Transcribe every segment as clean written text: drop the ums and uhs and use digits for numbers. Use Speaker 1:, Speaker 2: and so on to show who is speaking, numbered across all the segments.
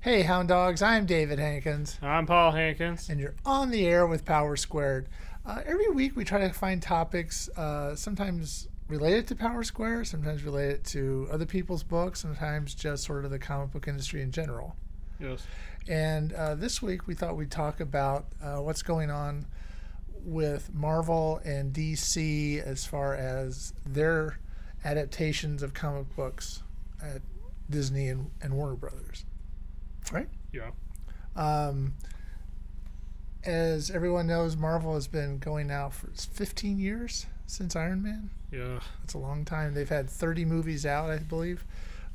Speaker 1: Hey, Hound Dogs, I'm David Hankins,
Speaker 2: I'm Paul Hankins.
Speaker 1: and you're on the air with Power Squared. Every week we try to find topics, sometimes related to Power Square, sometimes related to other people's books, sometimes just sort of the comic book industry in general.
Speaker 2: Yes.
Speaker 1: And this week we thought we'd talk about what's going on with Marvel and DC as far as their adaptations of comic books at Disney and Warner Brothers. Right?
Speaker 2: Yeah.
Speaker 1: Um, as everyone knows, Marvel has been going now for 15 years since Iron Man.
Speaker 2: Yeah.
Speaker 1: That's a long time. They've had 30 movies out, I believe.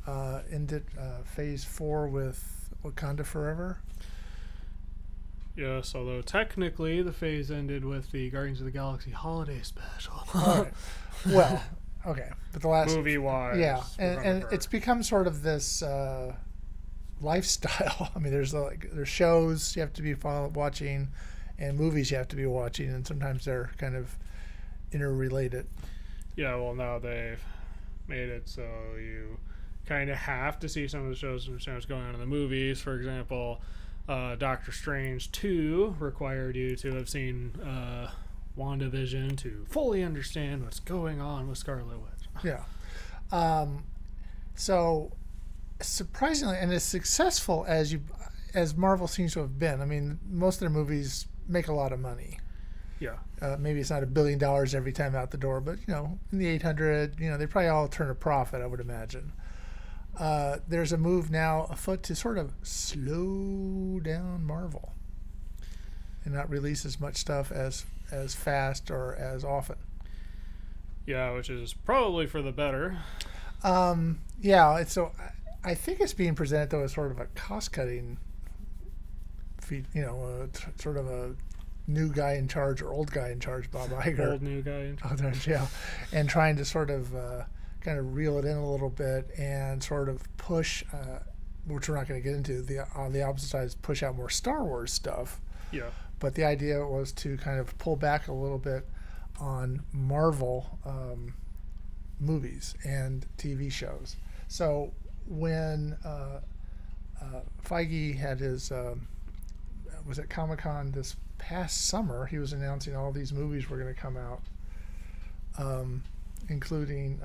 Speaker 1: Ended phase 4 with Wakanda Forever.
Speaker 2: Yes, although technically the phase ended with the Guardians of the Galaxy holiday special.
Speaker 1: All right. Well, okay. But the last
Speaker 2: Movie-wise.
Speaker 1: yeah, and it's become sort of this lifestyle. I mean, there's shows you have to be watching, and movies you have to be watching, and sometimes they're kind of interrelated.
Speaker 2: Yeah, well, now they've made it so you kind of have to see some of the shows and what's going on in the movies. For example, Doctor Strange 2 required you to have seen WandaVision to fully understand what's going on with Scarlet Witch.
Speaker 1: Yeah. So surprisingly, and as successful as Marvel seems to have been, I mean, most of their movies make a lot of money.
Speaker 2: Yeah.
Speaker 1: Maybe it's not $1 billion every time out the door, but in the 800, they probably all turn a profit, I would imagine. There's a move now afoot to sort of slow down Marvel and not release as much stuff as fast or as often.
Speaker 2: Yeah, which is probably for the better.
Speaker 1: Yeah, so I think it's being presented though as sort of a cost-cutting, sort of a new guy in charge or old guy in charge, Bob Iger.
Speaker 2: Old new guy in charge.
Speaker 1: Oh, there's, yeah, and trying to sort of kind of reel it in a little bit and sort of push, which we're not going to get into. On the opposite side is push out more Star Wars stuff.
Speaker 2: Yeah.
Speaker 1: But the idea was to kind of pull back a little bit on Marvel movies and TV shows. So when Feige had his was at Comic-Con this past summer, he was announcing all these movies were going to come out, including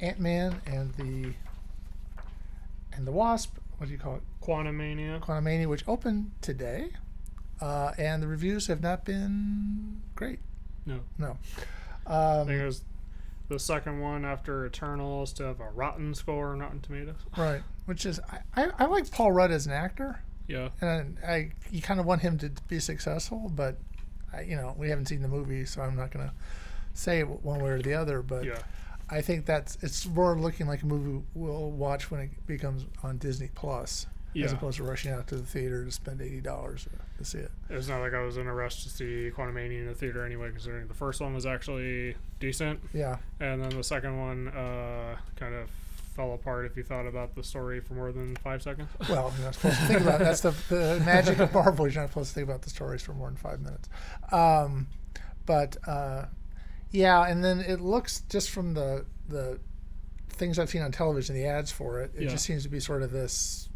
Speaker 1: Ant-Man and the Wasp. What do you call it?
Speaker 2: Quantumania,
Speaker 1: which opened today, and the reviews have not been great.
Speaker 2: No.
Speaker 1: I
Speaker 2: think it was the second one after Eternals to have a rotten score on Rotten Tomatoes.
Speaker 1: Right, which is I like Paul Rudd as an actor.
Speaker 2: Yeah.
Speaker 1: And you kind of want him to be successful, but we haven't seen the movie, so I'm not going to say one way or the other. But
Speaker 2: yeah.
Speaker 1: I think it's more looking like a movie we'll watch when it becomes on Disney Plus, as opposed to rushing out to the theater to spend $80 to see it.
Speaker 2: It's not like I was in a rush to see Quantumania in the theater anyway, considering the first one was actually decent.
Speaker 1: Yeah.
Speaker 2: And then the second one kind of fell apart if you thought about the story for more than 5 seconds.
Speaker 1: Well, you're not supposed to think about it. That's the magic of Marvel. You're not supposed to think about the stories for more than 5 minutes. Yeah, and then it looks, just from the things I've seen on television, the ads for it, it just seems to be sort of this,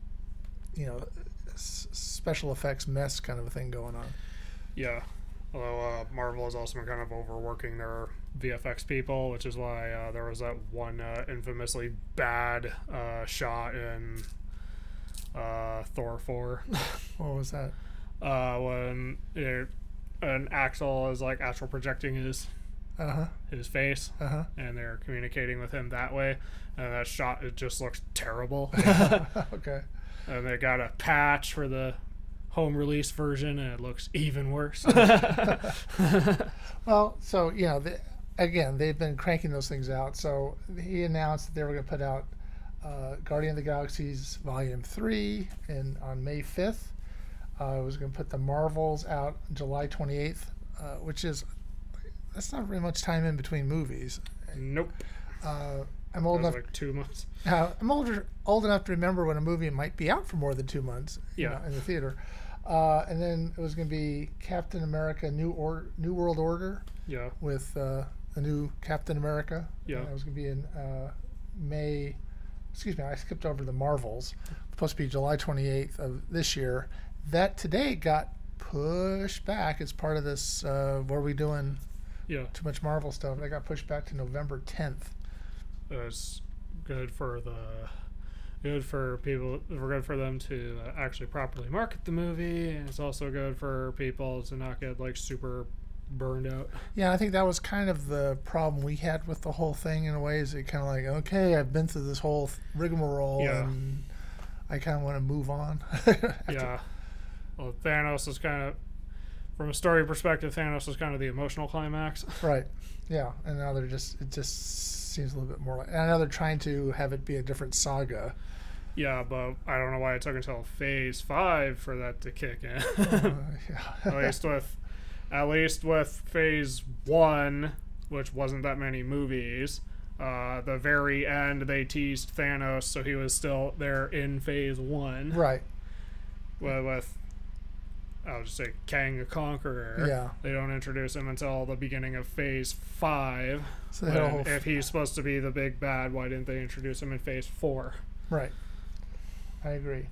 Speaker 1: special effects mess kind of a thing going on.
Speaker 2: Yeah. Although Marvel has also been kind of overworking their VFX people, which is why there was that one infamously bad shot in Thor 4.
Speaker 1: What was that?
Speaker 2: When an Axel is like astral projecting his face, and they're communicating with him that way, and that shot, it just looks terrible.
Speaker 1: Okay.
Speaker 2: And they got a patch for the home release version, and it looks even worse.
Speaker 1: Well, so again, they've been cranking those things out. So he announced that they were going to put out Guardian of the Galaxy's Volume 3 on May 5th. It was going to put the Marvels out July 28th, that's not very much time in between movies.
Speaker 2: Nope.
Speaker 1: I'm old enough.
Speaker 2: Like 2 months.
Speaker 1: I'm old enough to remember when a movie might be out for more than 2 months. In the theater. And then it was going to be Captain America: New World Order.
Speaker 2: Yeah.
Speaker 1: With the new Captain America.
Speaker 2: Yeah.
Speaker 1: And it was going to be in May excuse me, I skipped over the Marvels. Supposed to be July 28th of this year. That today got pushed back as part of this. What are we doing?
Speaker 2: Yeah.
Speaker 1: Too much Marvel stuff. That got pushed back to November 10th.
Speaker 2: It's good for people. We're good for them to actually properly market the movie, and it's also good for people to not get like super burned out.
Speaker 1: Yeah, I think that was kind of the problem we had with the whole thing in a way. Is it kind of like, okay, I've been through this whole rigmarole, and I kind of want to move on.
Speaker 2: Yeah. Well, Thanos is kind of, from a story perspective, Thanos is kind of the emotional climax.
Speaker 1: Right. Yeah, and now it just seems a little bit more like. And I know they're trying to have it be a different saga.
Speaker 2: Yeah, but I don't know why it took until Phase 5 for that to kick in.
Speaker 1: Yeah.
Speaker 2: At least with Phase 1, which wasn't that many movies, the very end they teased Thanos, so he was still there in Phase 1.
Speaker 1: Right.
Speaker 2: With I'll just say Kang the Conqueror.
Speaker 1: Yeah.
Speaker 2: They don't introduce him until the beginning of Phase 5.
Speaker 1: So
Speaker 2: if he's supposed to be the big bad, why didn't they introduce him in Phase 4?
Speaker 1: Right. I agree.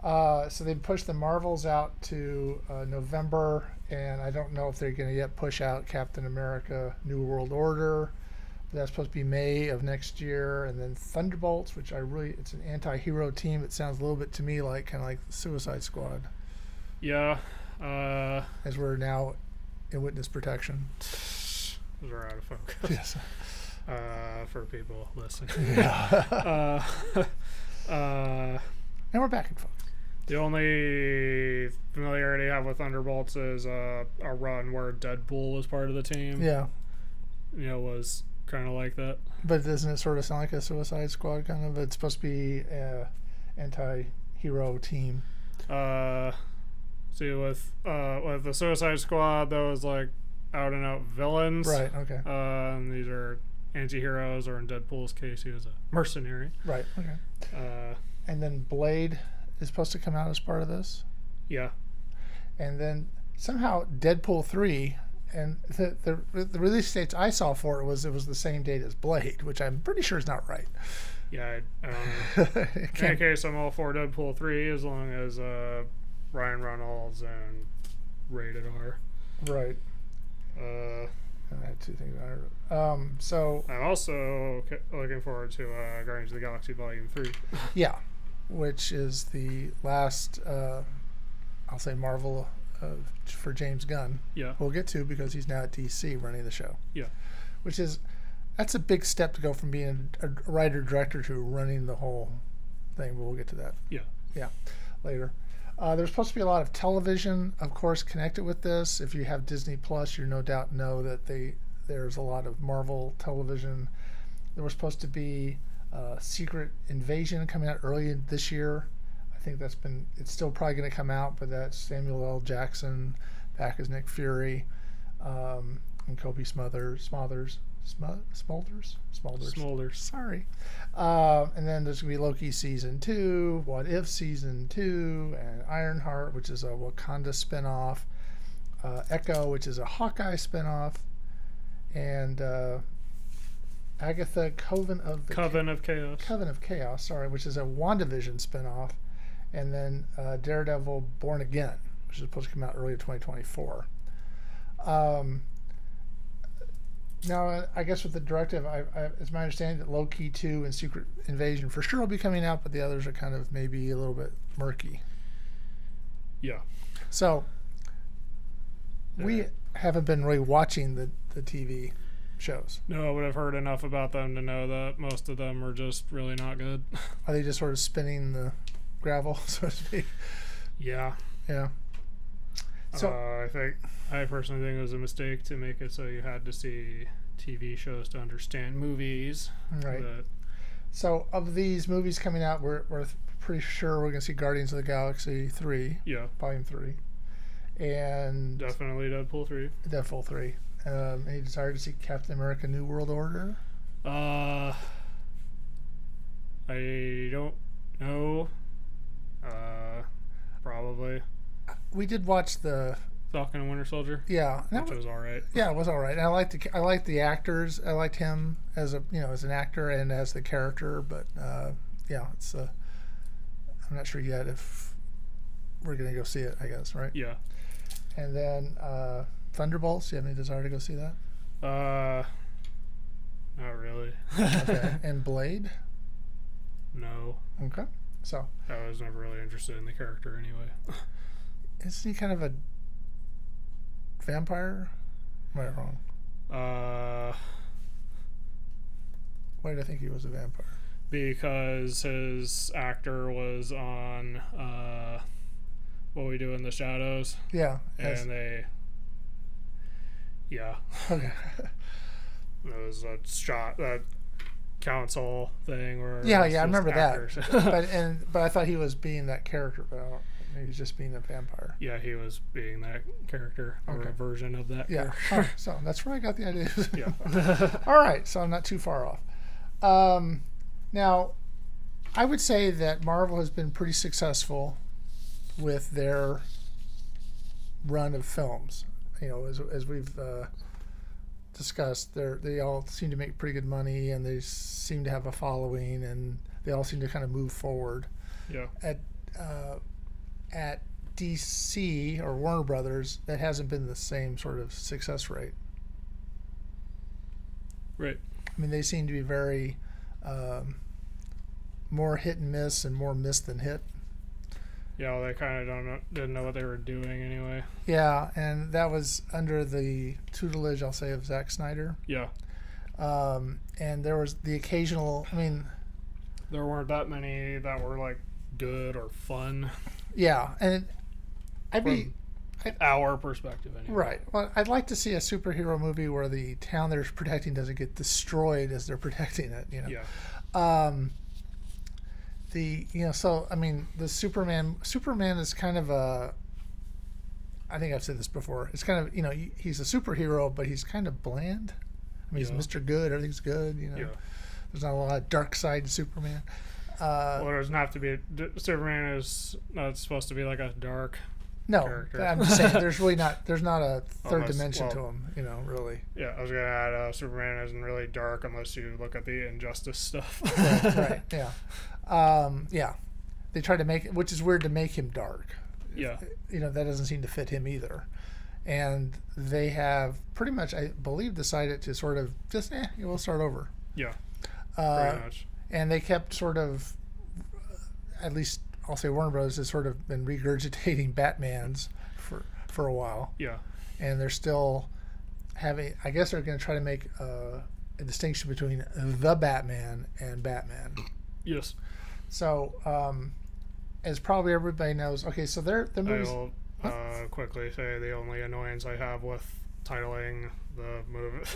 Speaker 1: So they pushed the Marvels out to November, and I don't know if they're going to yet push out Captain America New World Order. But that's supposed to be May of next year. And then Thunderbolts, which it's an anti-hero team. It sounds a little bit to me like kind of like the Suicide Squad.
Speaker 2: Yeah.
Speaker 1: As we're now in witness protection.
Speaker 2: We're out of focus.
Speaker 1: Yes.
Speaker 2: For people listening.
Speaker 1: Yeah. And we're back in focus.
Speaker 2: The only familiarity I have with Thunderbolts is a run where Deadpool was part of the team.
Speaker 1: Yeah.
Speaker 2: Was kind of like that.
Speaker 1: But doesn't it sort of sound like a Suicide Squad kind of? It's supposed to be an anti-hero team.
Speaker 2: See, with the Suicide Squad, that was like out and out villains.
Speaker 1: Right. Okay.
Speaker 2: And these are anti-heroes, or in Deadpool's case, he was a mercenary.
Speaker 1: Right. Okay. And then Blade is supposed to come out as part of this.
Speaker 2: Yeah.
Speaker 1: And then somehow Deadpool 3, and the release dates I saw for it was the same date as Blade, which I'm pretty sure is not right.
Speaker 2: Yeah. I don't know. In any case, I'm all for Deadpool 3 as long as Ryan Reynolds and rated R.
Speaker 1: Right. I had two things I heard. So
Speaker 2: I'm also looking forward to Guardians of the Galaxy Volume 3.
Speaker 1: Yeah, which is the last, I'll say, Marvel for James Gunn.
Speaker 2: Yeah.
Speaker 1: We'll get to, because he's now at DC running the show.
Speaker 2: Yeah.
Speaker 1: That's a big step to go from being a writer-director to running the whole thing, but we'll get to that.
Speaker 2: Yeah.
Speaker 1: Yeah, later. There's supposed to be a lot of television, of course, connected with this. If you have Disney Plus, you no doubt know that there's a lot of Marvel television. There was supposed to be Secret Invasion coming out early this year. I think it's still probably going to come out, but that's Samuel L. Jackson back as Nick Fury, and Kobe Smulders. Sorry. And then there's going to be Loki Season 2, What If Season 2, and Ironheart, which is a Wakanda spinoff, Echo, which is a Hawkeye spinoff, and Agatha Coven of Chaos, which is a WandaVision spinoff, and then Daredevil Born Again, which is supposed to come out early 2024. Now, I guess with the directive, it's my understanding that Loki 2 and Secret Invasion for sure will be coming out, but the others are kind of maybe a little bit murky.
Speaker 2: Yeah.
Speaker 1: So, we haven't been really watching the TV shows.
Speaker 2: No, but I've heard enough about them to know that most of them are just really not good.
Speaker 1: Are they just sort of spinning the gravel, so to speak?
Speaker 2: Yeah.
Speaker 1: Yeah. So
Speaker 2: I personally think it was a mistake to make it so you had to see TV shows to understand movies.
Speaker 1: Right. So of these movies coming out, we're pretty sure we're going to see Guardians of the Galaxy 3.
Speaker 2: Yeah.
Speaker 1: Volume 3. And
Speaker 2: definitely Deadpool 3.
Speaker 1: Deadpool 3. Any desire to see Captain America New World Order?
Speaker 2: I don't know. Probably.
Speaker 1: We did watch the
Speaker 2: Falcon and Winter Soldier.
Speaker 1: Yeah,
Speaker 2: which was all right.
Speaker 1: Yeah, it was all right. And I liked the actors. I liked him as an actor and as the character. But yeah, it's. I'm not sure yet if we're gonna go see it. I guess, right?
Speaker 2: Yeah.
Speaker 1: And then Thunderbolts. Do you have any desire to go see that?
Speaker 2: Not really.
Speaker 1: Okay. And Blade.
Speaker 2: No.
Speaker 1: Okay. So
Speaker 2: I was never really interested in the character anyway.
Speaker 1: isn't he kind of a vampire? Am I wrong? Why did I think he was a vampire?
Speaker 2: Because his actor was on What We Do in the Shadows.
Speaker 1: Yeah.
Speaker 2: And they. Yeah.
Speaker 1: Okay.
Speaker 2: It was a that council thing where.
Speaker 1: Yeah, I remember
Speaker 2: actors.
Speaker 1: that. but I thought he was being that character, but maybe he's just being a vampire.
Speaker 2: Yeah, he was being that character or a version of that.
Speaker 1: Yeah.
Speaker 2: Character.
Speaker 1: So that's where I got the idea.
Speaker 2: Yeah.
Speaker 1: All right. So I'm not too far off. Now, I would say that Marvel has been pretty successful with their run of films. You know, as we've discussed, they all seem to make pretty good money, and they seem to have a following, and they all seem to kind of move forward.
Speaker 2: Yeah.
Speaker 1: At DC or Warner Brothers, that hasn't been the same sort of success rate.
Speaker 2: Right.
Speaker 1: I mean, they seem to be very more hit and miss, and more miss than hit.
Speaker 2: Yeah, well, they kind of didn't know what they were doing anyway.
Speaker 1: Yeah, and that was under the tutelage, I'll say, of Zack Snyder.
Speaker 2: Yeah.
Speaker 1: And there was the occasional, I mean...
Speaker 2: There weren't that many that were, like, good or fun.
Speaker 1: Yeah, and
Speaker 2: our perspective, anyway.
Speaker 1: Right. Well, I'd like to see a superhero movie where the town they're protecting doesn't get destroyed as they're protecting it, you know?
Speaker 2: Yeah.
Speaker 1: So I mean, the Superman is kind of a, I think I've said this before, it's kind of, you know, he's a superhero, but he's kind of bland. I mean, he's Mr. Good, everything's good, you know.
Speaker 2: Yeah.
Speaker 1: There's not a lot of dark side to Superman.
Speaker 2: Well, it doesn't have to be, Superman is not supposed to be like a dark character.
Speaker 1: I'm just saying, there's not a third dimension to him, you know, really.
Speaker 2: Yeah, I was going to add, Superman isn't really dark unless you look at the Injustice stuff.
Speaker 1: Right, yeah. Yeah, they try to make it, which is weird to make him dark.
Speaker 2: Yeah,
Speaker 1: you know, that doesn't seem to fit him either. And they have pretty much, I believe, decided to sort of just we'll start over.
Speaker 2: Yeah, pretty much.
Speaker 1: And they kept sort of, at least I'll say Warner Bros. Has sort of been regurgitating Batmans for a while.
Speaker 2: Yeah,
Speaker 1: and they're still having. I guess they're going to try to make a distinction between the Batman and Batman.
Speaker 2: Yes.
Speaker 1: So, as probably everybody knows, okay, so their movies.
Speaker 2: I will quickly say the only annoyance I have with titling the movie,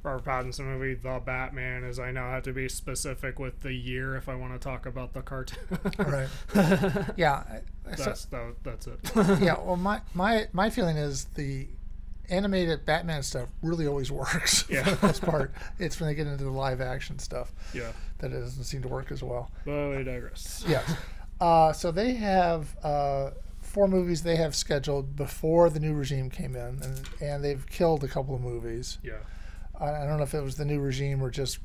Speaker 2: Robert Pattinson movie, The Batman, is I now have to be specific with the year if I want to talk about the cartoon.
Speaker 1: Right. Yeah.
Speaker 2: That's it.
Speaker 1: Yeah. Well, my feeling is the animated Batman stuff really always works.
Speaker 2: Yeah.
Speaker 1: For the most part, it's when they get into the live action stuff.
Speaker 2: Yeah.
Speaker 1: That it doesn't seem to work as well.
Speaker 2: But we digress.
Speaker 1: Yes. So they have 4 movies they have scheduled before the new regime came in, and they've killed a couple of movies.
Speaker 2: Yeah.
Speaker 1: I don't know if it was the new regime or just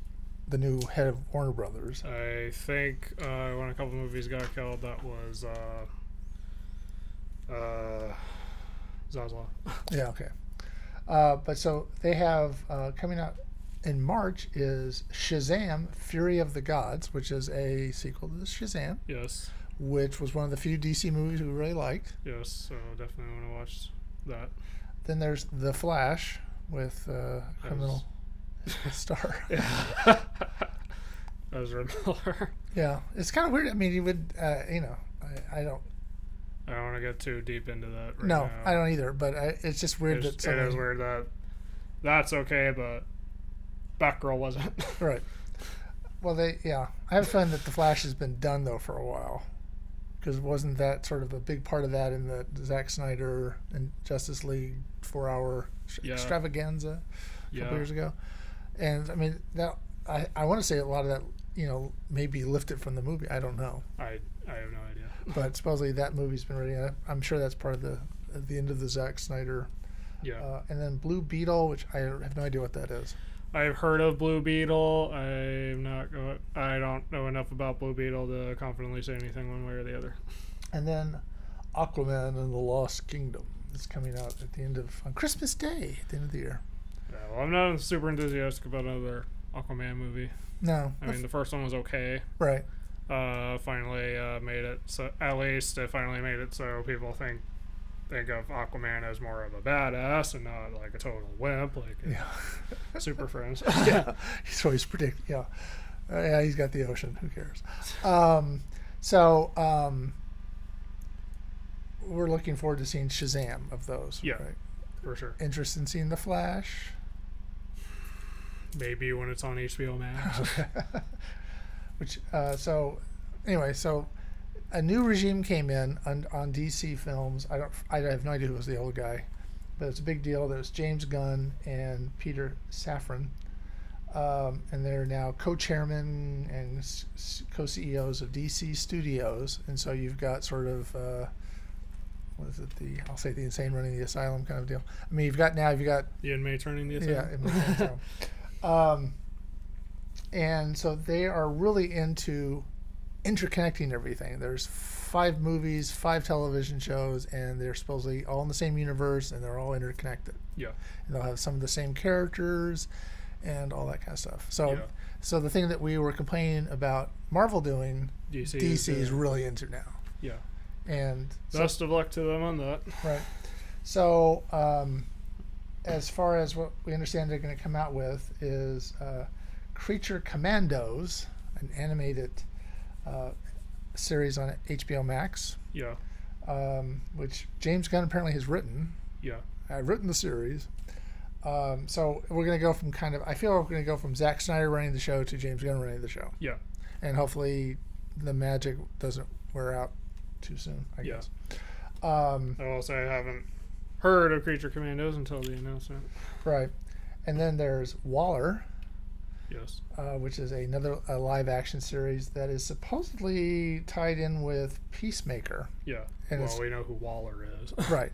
Speaker 1: the new head of Warner Brothers.
Speaker 2: I think when a couple of movies got killed, that was Zaslav.
Speaker 1: Yeah, okay. But so they have coming out in March is Shazam! Fury of the Gods, which is a sequel to Shazam.
Speaker 2: Yes.
Speaker 1: Which was one of the few DC movies we really liked.
Speaker 2: Yes, so definitely want to watch that.
Speaker 1: Then there's The Flash with criminal star.
Speaker 2: Yeah. Ezra Miller.
Speaker 1: Yeah, it's kind of weird. I mean, you would, I don't.
Speaker 2: I don't want to get too deep into that right
Speaker 1: No,
Speaker 2: now.
Speaker 1: I don't either. But it's just weird
Speaker 2: it
Speaker 1: that
Speaker 2: is weird that that's okay, but Batgirl wasn't.
Speaker 1: Right. Well, I have a feeling that The Flash has been done though for a while, because wasn't that sort of a big part of that in the Zack Snyder and Justice League 4-hour extravaganza a couple years ago? And I mean, that I want to say a lot of that, maybe lifted from the movie. I don't know.
Speaker 2: I have no idea.
Speaker 1: But supposedly that movie's been ready. I'm sure that's part of the end of the Zack Snyder.
Speaker 2: Yeah.
Speaker 1: And then Blue Beetle, which I have no idea what that is.
Speaker 2: I've heard of Blue Beetle. I don't know enough about Blue Beetle to confidently say anything one way or the other.
Speaker 1: And then Aquaman and the Lost Kingdom is coming out on Christmas Day at the end of the year.
Speaker 2: Yeah, well, I'm not super enthusiastic about another Aquaman movie.
Speaker 1: No.
Speaker 2: I mean, the first one was okay.
Speaker 1: Right.
Speaker 2: Finally made it. So at least it finally made it so people think of Aquaman as more of a badass and not like a total wimp, like Super Friends.
Speaker 1: Yeah, he's always yeah. Yeah, he's got the ocean. Who cares? We're looking forward to seeing Shazam of those.
Speaker 2: Yeah,
Speaker 1: right?
Speaker 2: For sure.
Speaker 1: Interest in seeing The Flash?
Speaker 2: Maybe when it's on HBO Max.
Speaker 1: Anyway, a new regime came in on DC films. I have no idea who was the old guy, but it's a big deal. There's James Gunn and Peter Safran, and they're now co-chairman and co-CEOs of DC Studios. And so you've got sort of what is it? I'll say the insane running the asylum kind of deal. I mean, you've got
Speaker 2: the inmates running the asylum.
Speaker 1: Yeah, inmates running the asylum. And so they are really into interconnecting everything. There's 5 movies, 5 television shows, and they're supposedly all in the same universe, and they're all interconnected.
Speaker 2: Yeah.
Speaker 1: And they'll have some of the same characters and all that kind of stuff. So the thing that we were complaining about Marvel doing, DC is really into now.
Speaker 2: Yeah.
Speaker 1: And
Speaker 2: best of luck to them on that.
Speaker 1: Right. So as far as what we understand they're going to come out with is Creature Commandos, an animated series on HBO Max.
Speaker 2: Yeah.
Speaker 1: Which James Gunn apparently has written.
Speaker 2: Yeah.
Speaker 1: I've written the series. So we're going to go from I feel we're going to go from Zack Snyder running the show to James Gunn running the show.
Speaker 2: Yeah.
Speaker 1: And hopefully the magic doesn't wear out too soon, I guess.
Speaker 2: I will say I haven't heard of Creature Commandos until the announcement.
Speaker 1: Right. And then there's Waller.
Speaker 2: Yes.
Speaker 1: Which is another live action series that is supposedly tied in with Peacemaker.
Speaker 2: Yeah.
Speaker 1: And
Speaker 2: we know who Waller is.
Speaker 1: Right.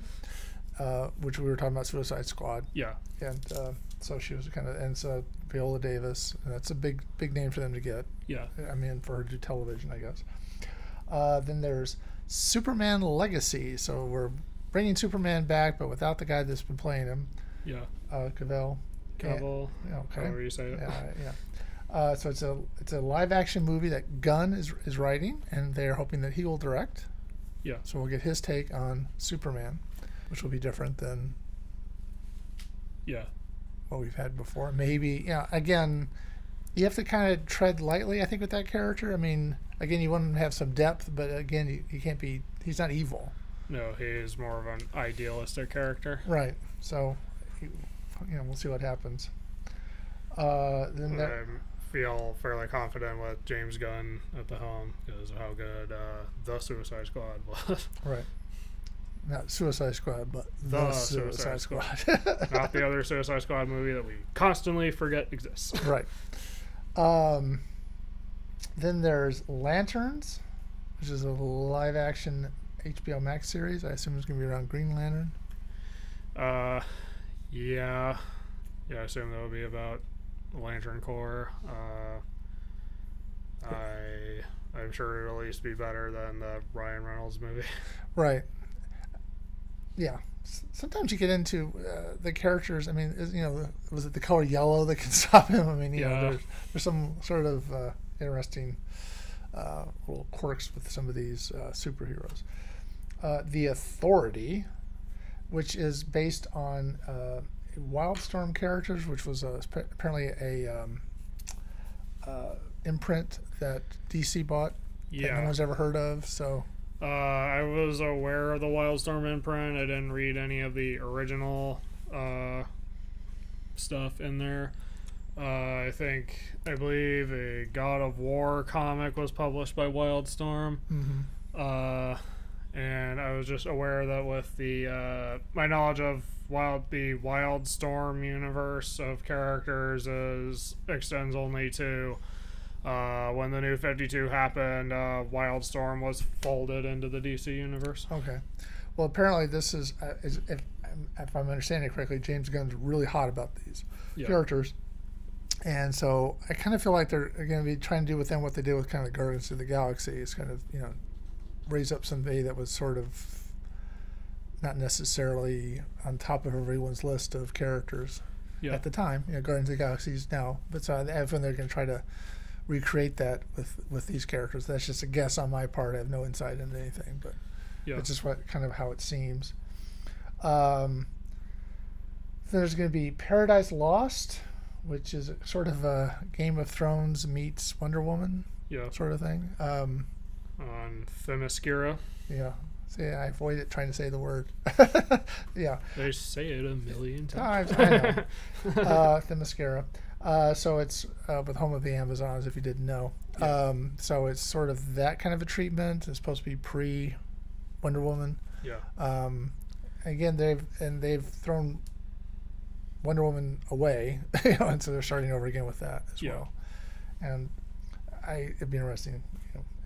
Speaker 1: Which we were talking about Suicide Squad.
Speaker 2: Yeah.
Speaker 1: And so she was and so Viola Davis. And that's a big name for them to get.
Speaker 2: Yeah.
Speaker 1: I mean, for her to do television, I guess. Then there's Superman Legacy. So we're bringing Superman back, but without the guy that's been playing him.
Speaker 2: Yeah.
Speaker 1: Cavill.
Speaker 2: Okay.
Speaker 1: However
Speaker 2: you say it.
Speaker 1: Yeah. So it's a live action movie that Gunn is writing, and they're hoping that he will direct.
Speaker 2: Yeah.
Speaker 1: So we'll get his take on Superman, which will be different than what we've had before. Maybe, again, you have to kind of tread lightly, I think, with that character. I mean, again, you want him to have some depth, but again, he can't be. He's not evil.
Speaker 2: No, he is more of an idealistic character.
Speaker 1: Right. So, we'll see what happens. I
Speaker 2: feel fairly confident with James Gunn at the helm because of how good the Suicide Squad was.
Speaker 1: Right. Not Suicide Squad, but the Suicide Squad.
Speaker 2: Not the other Suicide Squad movie that we constantly forget exists.
Speaker 1: Right. Then there's Lanterns, which is a live-action HBO Max series. I assume it's going to be around Green Lantern.
Speaker 2: Yeah, I assume that would be about Lantern Corps. I'm sure it'll at least be better than the Ryan Reynolds movie.
Speaker 1: Right. Yeah. Sometimes you get into the characters. I mean, was it the color yellow that can stop him? I mean, there's some sort of interesting little quirks with some of these superheroes. The Authority, which is based on Wildstorm characters, which was
Speaker 2: apparently
Speaker 1: a imprint that DC bought that no one's ever heard of. So
Speaker 2: I was aware of the Wildstorm imprint. I didn't read any of the original stuff in there. I believe a God of War comic was published by Wildstorm.
Speaker 1: Mm-hmm.
Speaker 2: And I was just aware that with the my knowledge of the Wildstorm universe of characters extends only to when the New 52 happened, Wildstorm was folded into the DC universe.
Speaker 1: Okay. Well, apparently this is if I'm understanding it correctly, James Gunn's really hot about these characters, And so I kind of feel like they're going to be trying to do with them what they did with kind of Guardians of the Galaxy. Is kind of, raise up somebody that was sort of not necessarily on top of everyone's list of characters at the time. Guardians of the Galaxy's now, but so I have when they're going to try to recreate that with these characters. That's just a guess on my part. I have no insight into anything, but it's just how it seems. There's going to be Paradise Lost, which is sort of a Game of Thrones meets Wonder Woman sort of thing.
Speaker 2: On Themyscira.
Speaker 1: Yeah. See, I avoided trying to say the word. Yeah.
Speaker 2: They say it a million times.
Speaker 1: I know. Themyscira. So it's with Home of the Amazons, if you didn't know.
Speaker 2: Yeah.
Speaker 1: So it's sort of that kind of a treatment. It's supposed to be pre-Wonder Woman.
Speaker 2: Yeah.
Speaker 1: Again, they've thrown Wonder Woman away, and so they're starting over again with that as well. And it'd be interesting,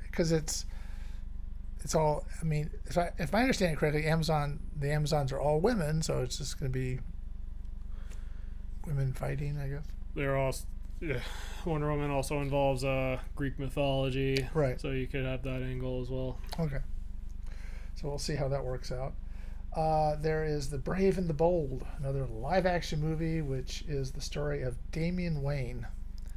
Speaker 1: because it's all. I mean, if I understand it correctly, the Amazons are all women, so it's just going to be women fighting, I guess.
Speaker 2: They're all. Wonder Woman also involves Greek mythology,
Speaker 1: right?
Speaker 2: So you could have that angle as well.
Speaker 1: Okay. So we'll see how that works out. There is The Brave and the Bold, another live-action movie, which is the story of Damian Wayne.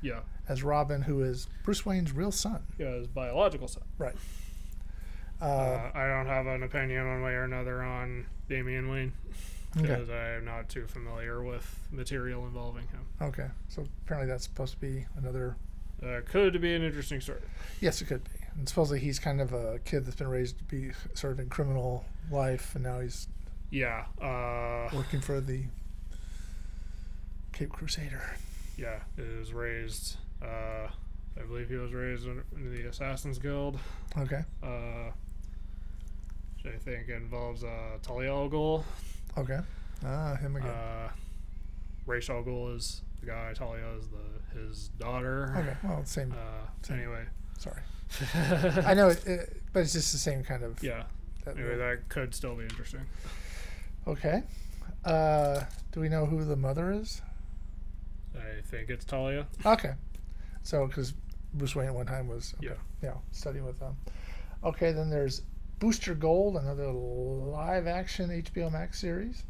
Speaker 2: Yeah.
Speaker 1: As Robin, who is Bruce Wayne's real son.
Speaker 2: Yeah, his biological son.
Speaker 1: Right.
Speaker 2: I don't have an opinion one way or another on Damian Wayne, because I'm not too familiar with material involving him.
Speaker 1: Okay. So apparently that's supposed to be another...
Speaker 2: could be an interesting story.
Speaker 1: Yes, it could be. And supposedly he's kind of a kid that's been raised to be sort of in criminal life, and now he's working for the Cape Crusader.
Speaker 2: Yeah, he was raised. I believe he was raised in the Assassin's Guild.
Speaker 1: Okay.
Speaker 2: Which I think involves Talia al Ghul.
Speaker 1: Okay. Him again.
Speaker 2: Ra's al Ghul is the guy. Talia is his daughter.
Speaker 1: Okay. Well, same.
Speaker 2: Anyway.
Speaker 1: Sorry. I know, but it's just the same kind of...
Speaker 2: Yeah. That could still be interesting.
Speaker 1: Okay. Do we know who the mother is?
Speaker 2: I think it's Talia.
Speaker 1: Okay. So, because Bruce Wayne at one time was... Okay. Yeah, studying with them. Okay, then there's Booster Gold, another live-action HBO Max series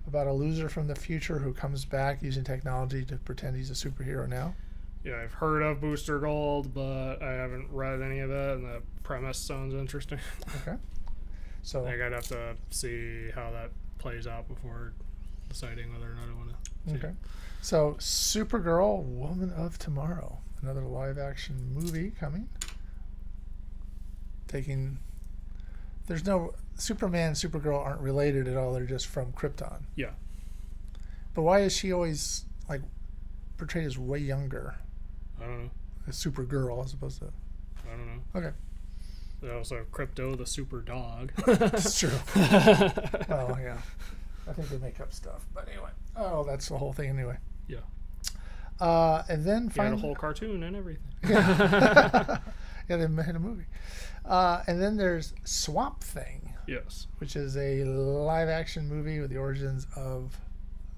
Speaker 1: about a loser from the future who comes back using technology to pretend he's a superhero now.
Speaker 2: Yeah, I've heard of Booster Gold, but I haven't read any of it, and the premise sounds interesting.
Speaker 1: Okay. So
Speaker 2: I think I'd have to see how that plays out before deciding whether or not I want to see it.
Speaker 1: So Supergirl, Woman of Tomorrow, another live-action movie coming. There's no... Superman and Supergirl aren't related at all. They're just from Krypton.
Speaker 2: Yeah.
Speaker 1: But why is she always, portrayed as way younger?
Speaker 2: I don't know.
Speaker 1: A Supergirl as opposed to...
Speaker 2: I don't know.
Speaker 1: Okay.
Speaker 2: There's also Crypto, the super dog.
Speaker 1: That's true. Well, yeah. I think they make up stuff. But anyway. Oh, that's the whole thing anyway.
Speaker 2: Yeah.
Speaker 1: And then
Speaker 2: finally... a whole cartoon and everything.
Speaker 1: Yeah. Yeah, they made a movie. And then there's Swamp Thing.
Speaker 2: Yes.
Speaker 1: Which is a live-action movie with the origins of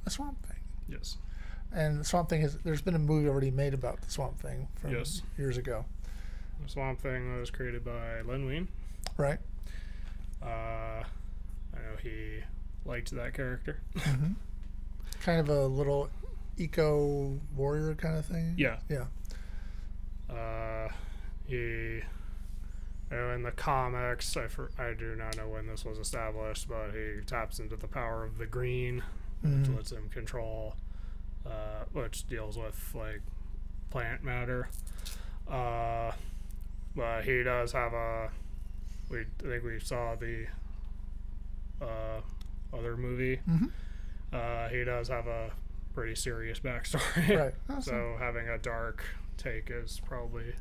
Speaker 1: the Swamp Thing.
Speaker 2: Yes.
Speaker 1: And the Swamp Thing there's been a movie already made about the Swamp Thing from years ago.
Speaker 2: The Swamp Thing was created by Len Wein.
Speaker 1: Right.
Speaker 2: I know he liked that character.
Speaker 1: Mm-hmm. Kind of a little eco warrior kind of thing.
Speaker 2: Yeah.
Speaker 1: Yeah.
Speaker 2: In the comics, I do not know when this was established, but he taps into the power of the green, which lets him control, which deals with plant matter. But he does have I think we saw the other movie.
Speaker 1: Mm-hmm.
Speaker 2: He does have a pretty serious backstory.
Speaker 1: Right. Awesome.
Speaker 2: So having a dark take is probably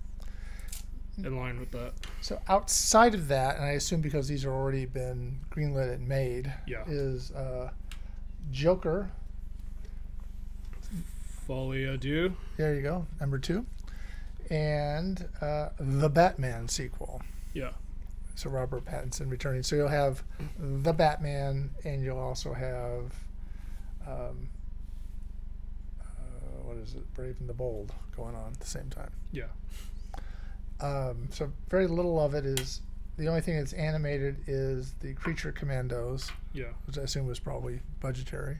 Speaker 2: in line with that.
Speaker 1: So outside of that, and I assume because these have already been greenlit and made, is Joker.
Speaker 2: Folie à Deux.
Speaker 1: There you go, number 2. And the Batman sequel.
Speaker 2: Yeah.
Speaker 1: So Robert Pattinson returning. So you'll have the Batman, and you'll also have what is it, Brave and the Bold going on at the same time.
Speaker 2: Yeah.
Speaker 1: So very little of it is, the only thing that's animated is the Creature Commandos,
Speaker 2: Yeah.
Speaker 1: which I assume was probably budgetary.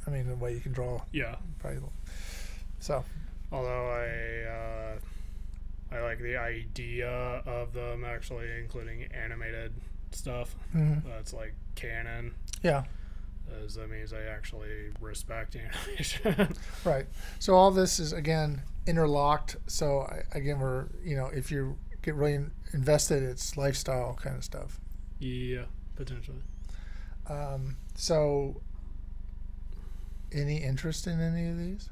Speaker 1: I mean, the way you can draw.
Speaker 2: Yeah.
Speaker 1: Probably. So.
Speaker 2: Although I like the idea of them actually including animated stuff.
Speaker 1: Mm-hmm.
Speaker 2: That's like canon.
Speaker 1: Yeah.
Speaker 2: As that means I actually respect animation.
Speaker 1: Right. So all this is, again, interlocked. So again, we're, if you get really invested, it's lifestyle kind of stuff.
Speaker 2: Yeah, potentially.
Speaker 1: So any interest in any of these?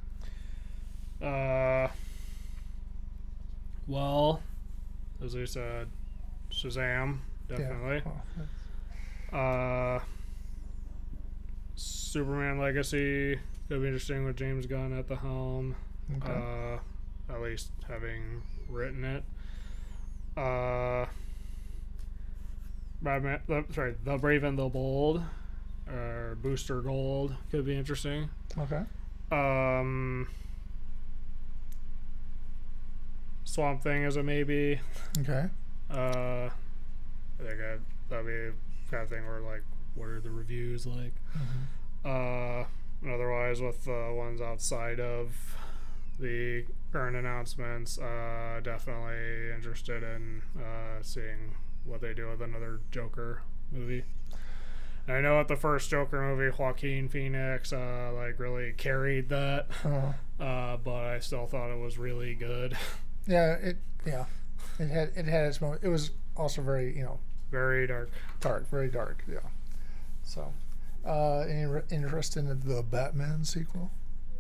Speaker 2: Well, as I said, Shazam, definitely.
Speaker 1: Yeah.
Speaker 2: Superman Legacy could be interesting with James Gunn at the helm.
Speaker 1: Okay.
Speaker 2: At least having written it. The Brave and the Bold, or Booster Gold could be interesting.
Speaker 1: Okay.
Speaker 2: Swamp Thing is a maybe.
Speaker 1: Okay.
Speaker 2: I think that'd be the kind of thing where, like, what are the reviews like?
Speaker 1: Mm-hmm.
Speaker 2: And otherwise, with the ones outside of the current announcements, definitely interested in seeing what they do with another Joker movie. And I know at the first Joker movie, Joaquin Phoenix really carried that, but I still thought it was really good.
Speaker 1: Yeah, it had its moment. It was also very
Speaker 2: very dark,
Speaker 1: very dark. Yeah. So, any interest in the Batman sequel?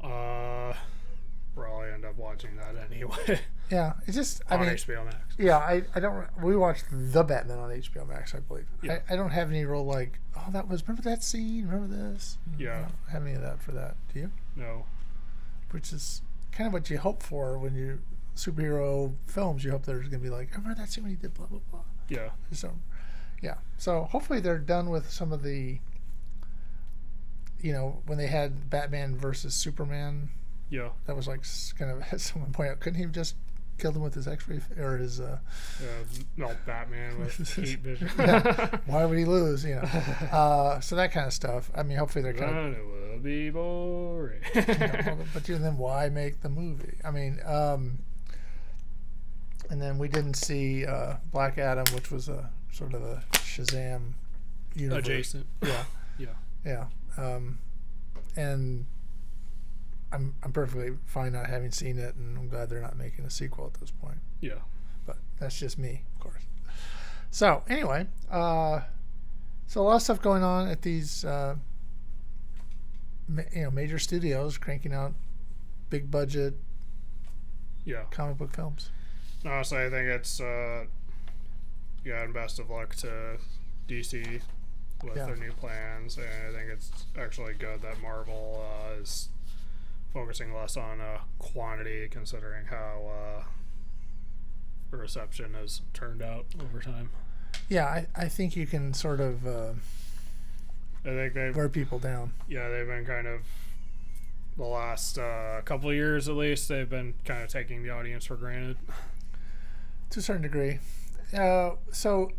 Speaker 2: Probably end up watching that anyway.
Speaker 1: Yeah, it's just
Speaker 2: on HBO Max.
Speaker 1: Yeah, I don't. We watched The Batman on HBO Max, I believe.
Speaker 2: Yeah.
Speaker 1: I don't have any real remember that scene? Remember this?
Speaker 2: Yeah.
Speaker 1: I don't have any of that for that. Do you?
Speaker 2: No.
Speaker 1: Which is kind of what you hope for when you superhero films. You hope there's going to be like, I remember that scene when he did blah blah blah.
Speaker 2: Yeah.
Speaker 1: So, yeah. So hopefully they're done with some of the. When they had Batman versus Superman.
Speaker 2: Yeah.
Speaker 1: That was like kind of, as someone pointed out, couldn't he have just killed him with his X-ray or his?
Speaker 2: No, Batman with heat vision.
Speaker 1: Yeah. Why would he lose? So that kind of stuff. I mean, hopefully they're kind of.
Speaker 2: It will be boring.
Speaker 1: But then why make the movie? I mean, and then we didn't see Black Adam, which was a sort of a Shazam universe.
Speaker 2: Adjacent.
Speaker 1: Yeah.
Speaker 2: Yeah.
Speaker 1: And I'm perfectly fine not having seen it, and I'm glad they're not making a sequel at this point.
Speaker 2: Yeah.
Speaker 1: But that's just me, of course. So anyway, so a lot of stuff going on at these, major studios cranking out big budget, comic book films.
Speaker 2: Honestly, I think it's and best of luck to DC with their new plans, and I think it's actually good that Marvel is focusing less on quantity, considering how the reception has turned out over time.
Speaker 1: Yeah, I think you can sort of
Speaker 2: I think they've
Speaker 1: wear people down.
Speaker 2: Yeah, they've been kind of the last couple of years at least. They've been kind of taking the audience for granted
Speaker 1: to a certain degree. So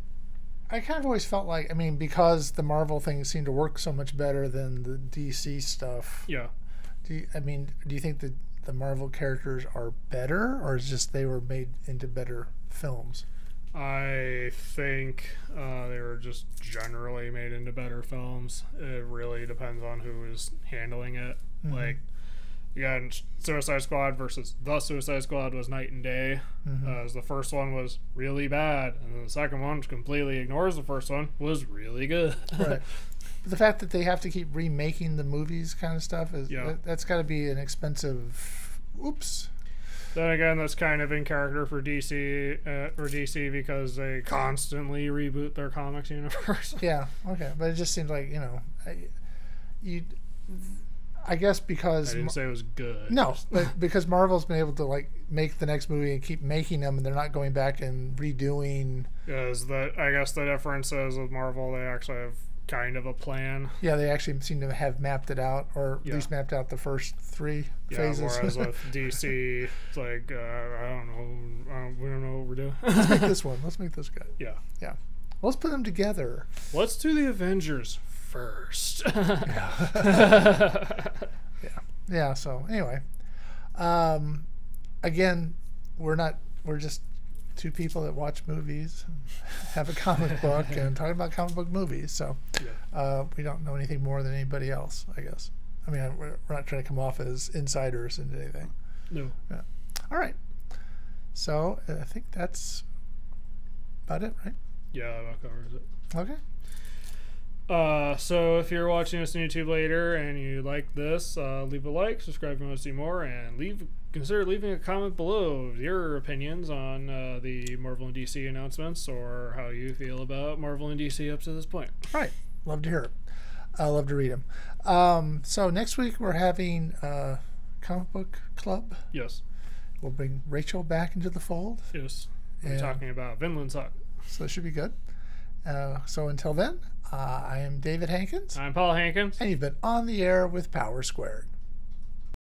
Speaker 1: I kind of always felt like, because the Marvel things seem to work so much better than the DC stuff.
Speaker 2: Yeah.
Speaker 1: Do you think that the Marvel characters are better, or is it just they were made into better films?
Speaker 2: I think they were just generally made into better films. It really depends on who is handling it.
Speaker 1: Mm-hmm.
Speaker 2: Like, you got Suicide Squad versus The Suicide Squad was night and day.
Speaker 1: Mm-hmm.
Speaker 2: The first one was really bad, and then the second one, which completely ignores the first one, was really good.
Speaker 1: Right. But the fact that they have to keep remaking the movies kind of stuff, that's got to be an expensive... Oops.
Speaker 2: Then again, that's kind of in character for DC because they constantly reboot their comics universe.
Speaker 1: Yeah, okay. But it just seems like, I guess because...
Speaker 2: I didn't say it was good.
Speaker 1: No, but because Marvel's been able to make the next movie and keep making them, and they're not going back and redoing...
Speaker 2: Because I guess the difference is with Marvel, they actually have kind of a plan.
Speaker 1: Yeah, they actually seem to have mapped it out, or at
Speaker 2: Yeah.
Speaker 1: least mapped out the first 3
Speaker 2: Yeah,
Speaker 1: phases.
Speaker 2: whereas with DC, it's like, I don't know. We don't know what we're doing.
Speaker 1: Let's make this one. Let's make this good.
Speaker 2: Yeah.
Speaker 1: Yeah. Let's put them together.
Speaker 2: Let's do the Avengers first.
Speaker 1: Yeah. So anyway, again, we're just 2 people that watch movies, have a comic book, and talk about comic book movies. So we don't know anything more than anybody else, I guess. I mean, we're not trying to come off as insiders into anything.
Speaker 2: No.
Speaker 1: Yeah. All right. So I think that's about it, right?
Speaker 2: Yeah, that covers it.
Speaker 1: Okay.
Speaker 2: So if you're watching us on YouTube later and you like this, leave a like, subscribe if you want to see more, and consider leaving a comment below your opinions on the Marvel and DC announcements, or how you feel about Marvel and DC up to this point.
Speaker 1: All right. Love to hear it. I love to read them. So next week we're having comic book club.
Speaker 2: Yes.
Speaker 1: We'll bring Rachel back into the fold.
Speaker 2: Yes. We're
Speaker 1: And
Speaker 2: talking about Vinland Saga.
Speaker 1: so it should be good. So until then, I am David Hankins,
Speaker 2: I'm Paul Hankins.
Speaker 1: and you've been on the air with Power Squared.